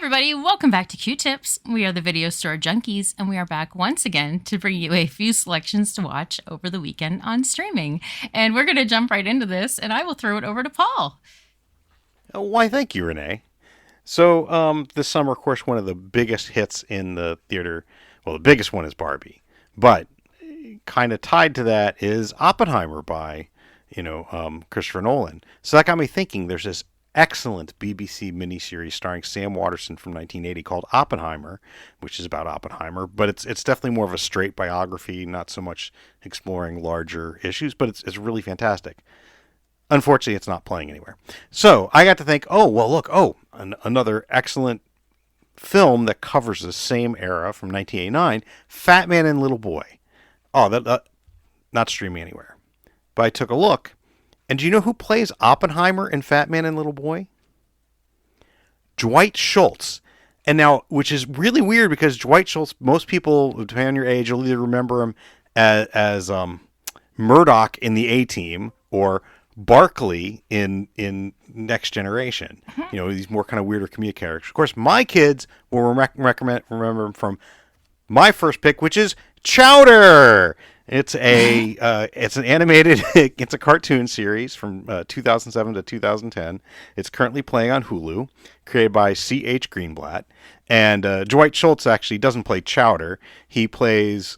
everybody, welcome back to Q-Tips. We are the Video Store Junkies, and we are back once again to bring you a few selections to watch over the weekend on streaming. And we're going to jump right into this, and I will throw it over to Paul. Why, thank you, Renee. So, this summer, of course, one of the biggest hits in the theater, well, the biggest one is Barbie. But kind of tied to that is Oppenheimer by, Christopher Nolan. So that got me thinking there's this excellent BBC miniseries starring Sam Waterston from 1980 called Oppenheimer, which is about Oppenheimer, but it's definitely more of a straight biography, not so much exploring larger issues, but it's really fantastic. Unfortunately, it's not playing anywhere. So I got to think, another excellent film that covers the same era from 1989, Fat Man and Little Boy. Oh, that not streaming anywhere. But I took a look, and do you know who plays Oppenheimer in Fat Man and Little Boy? Dwight Schultz. And now, which is really weird because Dwight Schultz, most people, depending on your age, will either remember him as Murdoch in the A-Team or Barkley in Next Generation. You know, these more kind of weirder comedic characters. Of course, my kids will remember him from my first pick, which is Chowder. It's it's an animated, it's a cartoon series from 2007 to 2010. It's currently playing on Hulu, created by C.H. Greenblatt. And Dwight Schultz actually doesn't play Chowder. He plays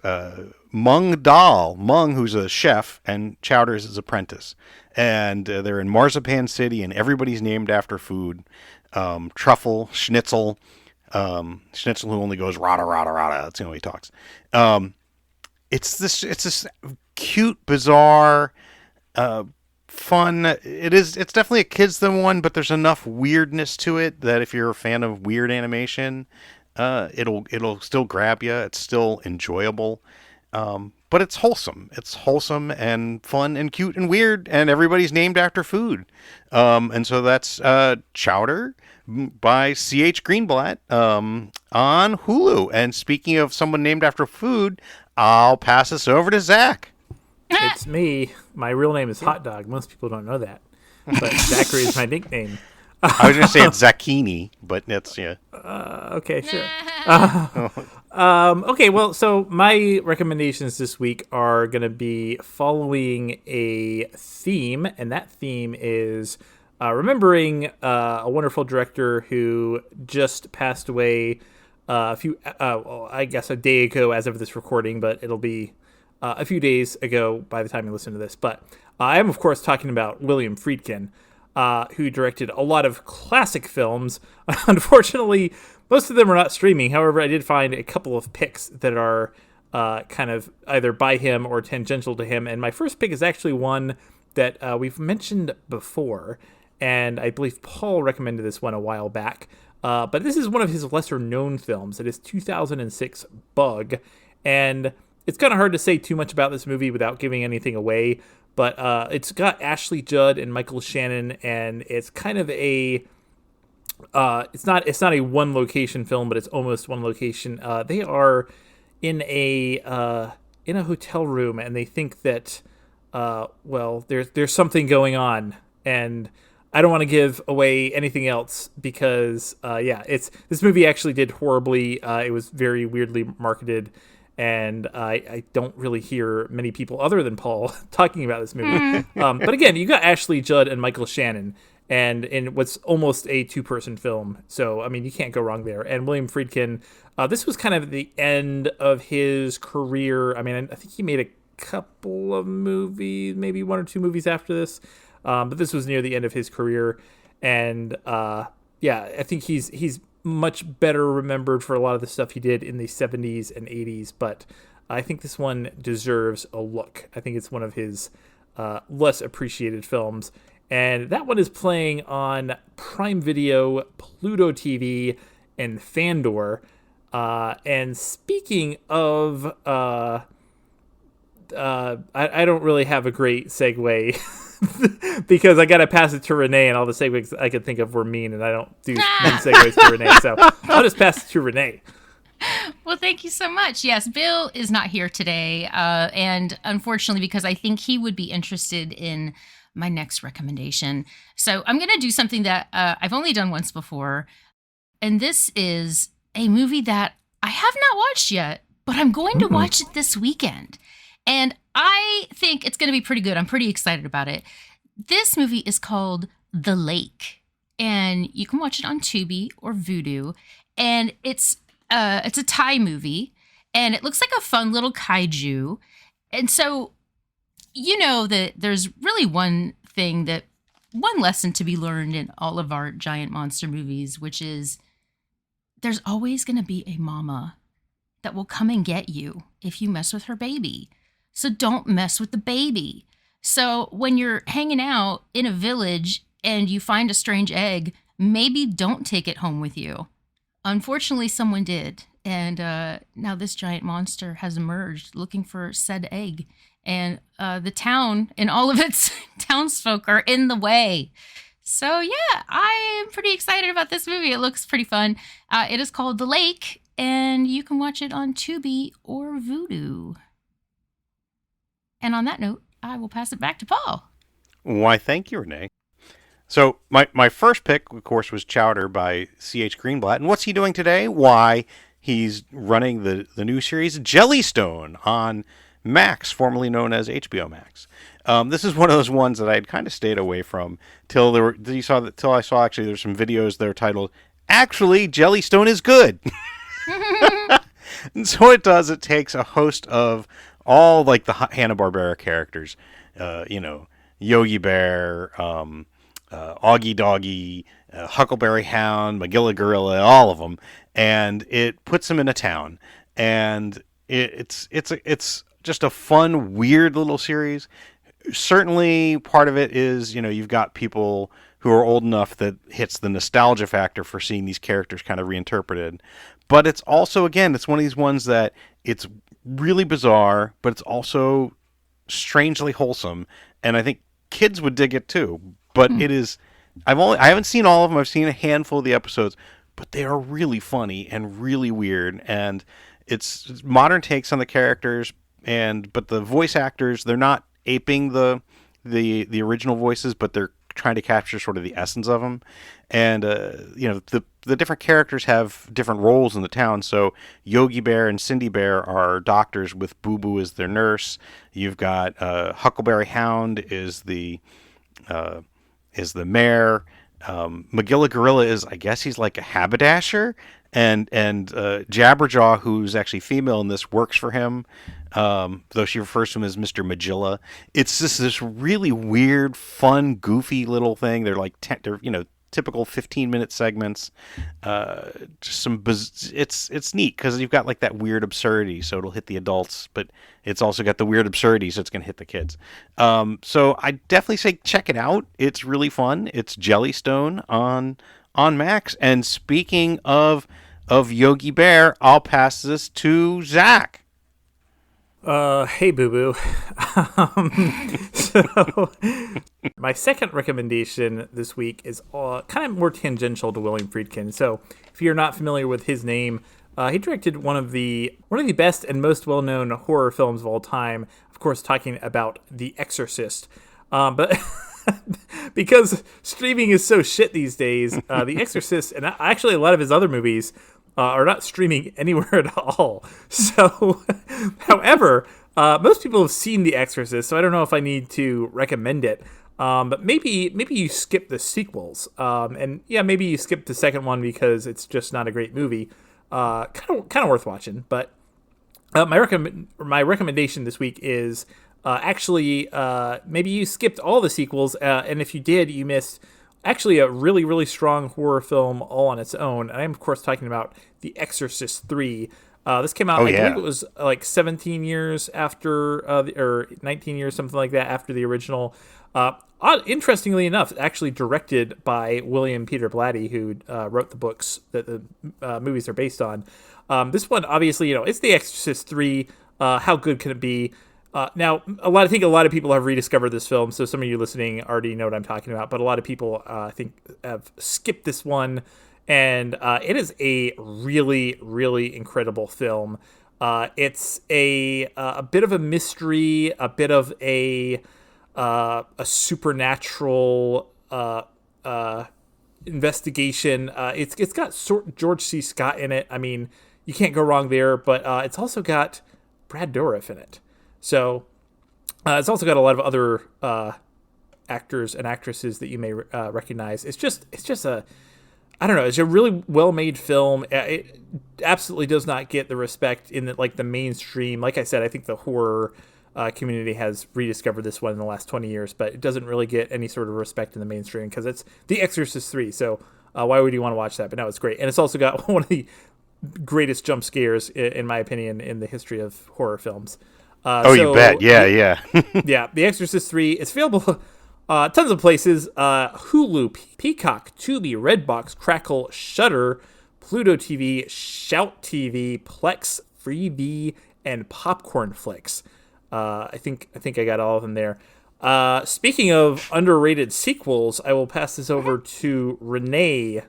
Mung Dahl. Mung, who's a chef, and Chowder is his apprentice. And they're in Marzipan City, and everybody's named after food. Truffle, Schnitzel. Schnitzel, who only goes rada rada rada. That's the way he talks. It's this cute, bizarre, fun. It's definitely a kids' one, but there's enough weirdness to it that if you're a fan of weird animation, it'll still grab you. It's still enjoyable. But it's wholesome. It's wholesome and fun and cute and weird, and everybody's named after food. And so that's Chowder by C.H. Greenblatt on Hulu. And speaking of someone named after food, I'll pass this over to Zach. It's me. My real name is Hot Dog. Most people don't know that. But Zachary is my nickname. I was going to say it's Zacchini, but that's, yeah. Okay, sure. Okay, well, so my recommendations this week are going to be following a theme, and that theme is remembering a wonderful director who just passed away I guess a day ago as of this recording, but it'll be a few days ago by the time you listen to this. But I am, of course, talking about William Friedkin, who directed a lot of classic films. Unfortunately, most of them are not streaming. However, I did find a couple of picks that are kind of either by him or tangential to him. And my first pick is actually one that we've mentioned before, and I believe Paul recommended this one a while back. But this is one of his lesser-known films. It is 2006 Bug, and it's kind of hard to say too much about this movie without giving anything away. But it's got Ashley Judd and Michael Shannon, and it's kind of a it's not a one-location film, but it's almost one location. They are in a hotel room, and they think that there's something going on, and I don't want to give away anything else because, this movie actually did horribly. It was very weirdly marketed, and I don't really hear many people other than Paul talking about this movie. But again, you got Ashley Judd and Michael Shannon, and in what's almost a two-person film. So, I mean, you can't go wrong there. And William Friedkin, this was kind of the end of his career. I mean, I think he made a couple of movies, maybe one or two movies after this. But this was near the end of his career, and I think he's much better remembered for a lot of the stuff he did in the 70s and 80s, but I think this one deserves a look. I think it's one of his less appreciated films, and that one is playing on Prime Video, Pluto TV, and Fandor. And speaking of, I don't really have a great segue. Because I gotta pass it to Renee, and all the segues I could think of were mean, and I don't do mean segues to Renee, so I'll just pass it to Renee. Well, thank you so much. Yes, Bill is not here today, and unfortunately, because I think he would be interested in my next recommendation. So I'm going to do something that I've only done once before, And this is a movie that I have not watched yet, but I'm going to watch it this weekend. And I think it's going to be pretty good. I'm pretty excited about it. This movie is called The Lake, and you can watch it on Tubi or Vudu. And it's a Thai movie, and it looks like a fun little kaiju. And so you know that there's really one lesson to be learned in all of our giant monster movies, which is there's always going to be a mama that will come and get you if you mess with her baby. So don't mess with the baby. So when you're hanging out in a village and you find a strange egg, maybe don't take it home with you. Unfortunately, someone did. And now this giant monster has emerged looking for said egg. And the town and all of its townsfolk are in the way. So, yeah, I am pretty excited about this movie. It looks pretty fun. It is called The Lake, and you can watch it on Tubi or Vudu. And on that note, I will pass it back to Paul. Why, thank you, Renee. So my first pick, of course, was Chowder by C.H. Greenblatt. And what's he doing today? Why, he's running the new series Jellystone on Max, formerly known as HBO Max. This is one of those ones that I had kind of stayed away from till I saw actually there's some videos that are titled "Actually, Jellystone is good." And so it takes a host of all like the Hanna-Barbera characters, Yogi Bear, Augie Doggy, Huckleberry Hound, Magilla Gorilla, all of them, and it puts them in a town, and it's just a fun, weird little series. Certainly, part of it is you've got people who are old enough that hits the nostalgia factor for seeing these characters kind of reinterpreted. But it's also, again, it's one of these ones that it's really bizarre, but it's also strangely wholesome, and I think kids would dig it too. But it is, I haven't seen all of them. I've seen a handful of the episodes, but they are really funny and really weird, and it's modern takes on the characters, but the voice actors, they're not aping the original voices, but they're trying to capture sort of the essence of them. And the different characters have different roles in the town. So Yogi Bear and Cindy Bear are doctors with Boo Boo as their nurse. You've got Huckleberry Hound is the mayor. Magilla Gorilla is, I guess he's like a haberdasher, and Jabberjaw, who's actually female in this, works for him, though she refers to him as Mr. Magilla. It's just this really weird, fun, goofy little thing. They're like they're typical 15-minute segments. It's neat because you've got like that weird absurdity, so it'll hit the adults, but it's also got the weird absurdity, so it's going to hit the kids. So I definitely say check it out. It's really fun. It's Jellystone on Max. And speaking of Yogi Bear, I'll pass this to Zach. Hey, Boo Boo. So, my second recommendation this week is kind of more tangential to William Friedkin. So, if you're not familiar with his name, he directed one of the best and most well-known horror films of all time. Of course, talking about The Exorcist. But because streaming is so shit these days, The Exorcist and actually a lot of his other movies are not streaming anywhere at all. So, however, most people have seen The Exorcist, so I don't know if I need to recommend it. But maybe you skip the sequels, and yeah, maybe you skip the second one because it's just not a great movie. Kind of worth watching. But my recommendation this week is actually maybe you skipped all the sequels, and if you did, you missed actually a really, really strong horror film all on its own. And I'm, of course, talking about The Exorcist 3. This came out, I believe it was like 17 years after, or 19 years, something like that, after the original. Interestingly enough, actually directed by William Peter Blatty, who wrote the books that the movies are based on. This one, obviously, it's The Exorcist 3. How good can it be? Now, I think a lot of people have rediscovered this film, so some of you listening already know what I'm talking about, but a lot of people, I think, have skipped this one, and it is a really, really incredible film. It's a bit of a mystery, a bit of a supernatural investigation. It's got George C. Scott in it. I mean, you can't go wrong there. But it's also got Brad Dourif in it. So it's also got a lot of other actors and actresses that you may recognize. It's just I don't know. It's a really well-made film. It absolutely does not get the respect in the mainstream. Like I said, I think the horror community has rediscovered this one in the last 20 years, but it doesn't really get any sort of respect in the mainstream because it's The Exorcist 3. So why would you want to watch that? But no, it's great. And it's also got one of the greatest jump scares, in my opinion, in the history of horror films. You bet. Yeah. Yeah, The Exorcist 3. It's available tons of places. Hulu, Peacock, Tubi, Redbox, Crackle, Shudder, Pluto TV, Shout TV, Plex, Freevee, and Popcorn Flicks. I think I got all of them there. Speaking of underrated sequels, I will pass this over to Renee.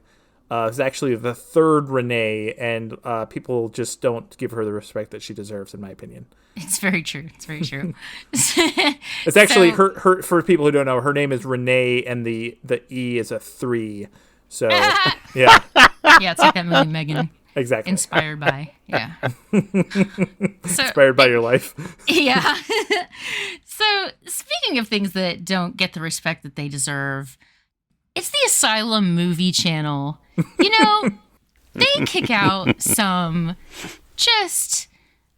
It's actually the third Renee, and people just don't give her the respect that she deserves, in my opinion. It's very true. It's very true. It's actually her. For people who don't know, her name is Renee, and the E is a 3. So yeah, yeah, it's like that movie Megan. Exactly. Inspired by, yeah. Inspired by your life. Yeah. So speaking of things that don't get the respect that they deserve, it's the Asylum Movie Channel. You know, they kick out some just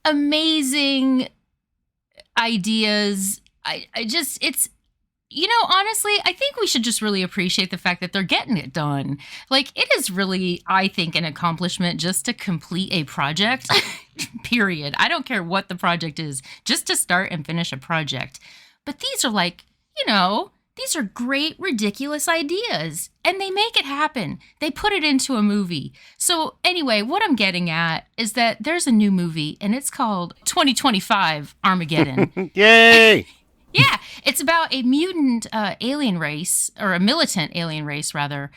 amazing ideas. Honestly, I think we should just really appreciate the fact that they're getting it done. Like, it is really, I think, an accomplishment just to complete a project, period. I don't care what the project is, just to start and finish a project. But these are these are great, ridiculous ideas, and they make it happen. They put it into a movie. So anyway, what I'm getting at is that there's a new movie, and it's called 2025 Armageddon. Yay! Yeah, it's about a mutant alien race, or a militant alien race, rather.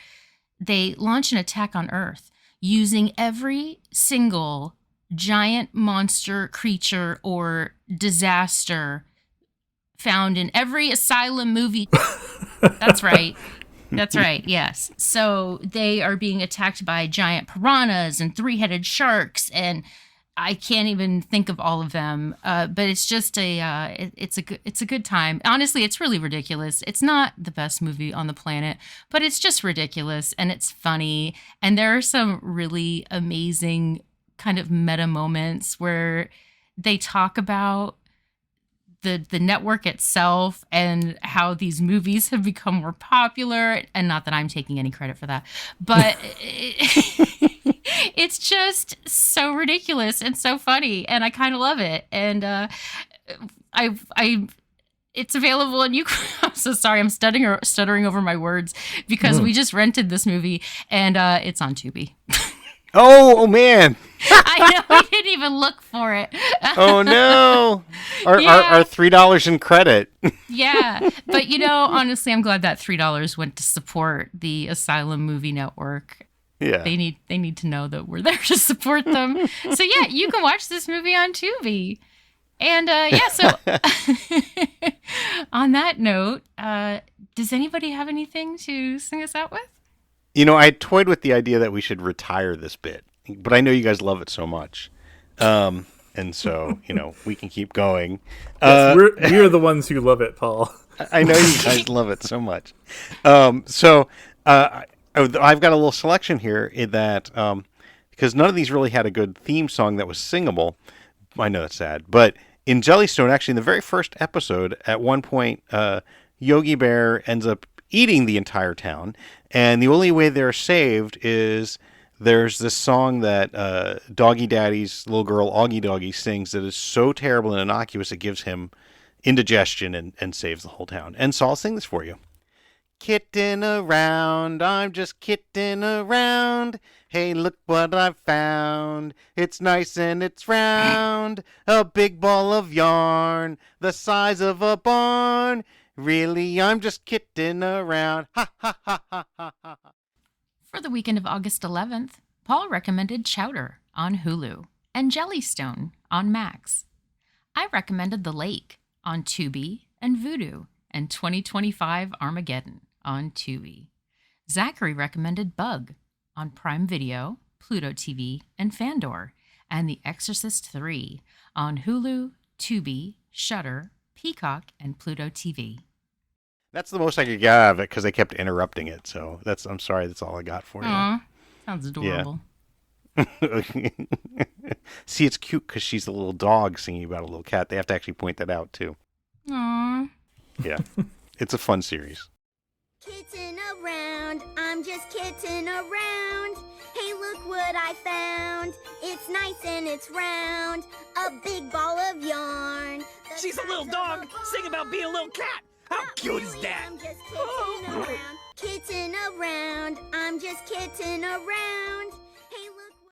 They launch an attack on Earth using every single giant monster, creature, or disaster found in every Asylum movie. That's right. That's right, yes. So they are being attacked by giant piranhas and three-headed sharks, and I can't even think of all of them, but it's just it's a good time. Honestly, it's really ridiculous. It's not the best movie on the planet, but it's just ridiculous and it's funny. And there are some really amazing kind of meta moments where they talk about the network itself and how these movies have become more popular. And not that I'm taking any credit for that, but it's just so ridiculous and so funny, and I kind of love it. And it's available, and I'm so sorry, I'm stuttering over my words because we just rented this movie, and it's on Tubi. Oh man! I know, I didn't even look for it. Oh no! Our $3 in credit. Yeah, but honestly, I'm glad that $3 went to support the Asylum Movie Network. Yeah, they need to know that we're there to support them. So yeah, you can watch this movie on Tubi. And so on that note, does anybody have anything to sing us out with? I toyed with the idea that we should retire this bit, but I know you guys love it so much. And so, we can keep going. Yes, we're the ones who love it, Paul. I know you guys love it so much. I've got a little selection here that, because none of these really had a good theme song that was singable. I know that's sad, but in Jellystone, actually, in the very first episode, at one point, Yogi Bear ends up eating the entire town, and the only way they're saved is there's this song that Doggy Daddy's little girl, Augie Doggy, sings that is so terrible and innocuous it gives him indigestion and saves the whole town. And so I'll sing this for you. Kitten around, I'm just kitten around. Hey, look what I've found. It's nice and it's round. A big ball of yarn, the size of a barn. Really, I'm just kitten around. Ha, ha, ha, ha, ha, ha. For the weekend of August 11th, Paul recommended Chowder on Hulu and Jellystone on Max. I recommended The Lake on Tubi and Vudu and 2025 Armageddon on Tubi. Zachary recommended Bug on Prime Video, Pluto TV, and Fandor, and The Exorcist 3 on Hulu, Tubi, Shudder, Peacock, and Pluto TV. That's the most I could get out of it because they kept interrupting it. So I'm sorry, that's all I got for you. Aw, sounds adorable. See, it's cute because she's a little dog singing about a little cat. They have to actually point that out too. Aw. Yeah, it's a fun series. Kitten around, I'm just kitten around. Hey, look what I found. It's nice and it's round. A big ball of yarn. She's a little dog. Sing about being a little cat. How cute is that? I'm just kitten around. Kitten around, I'm just kitten around.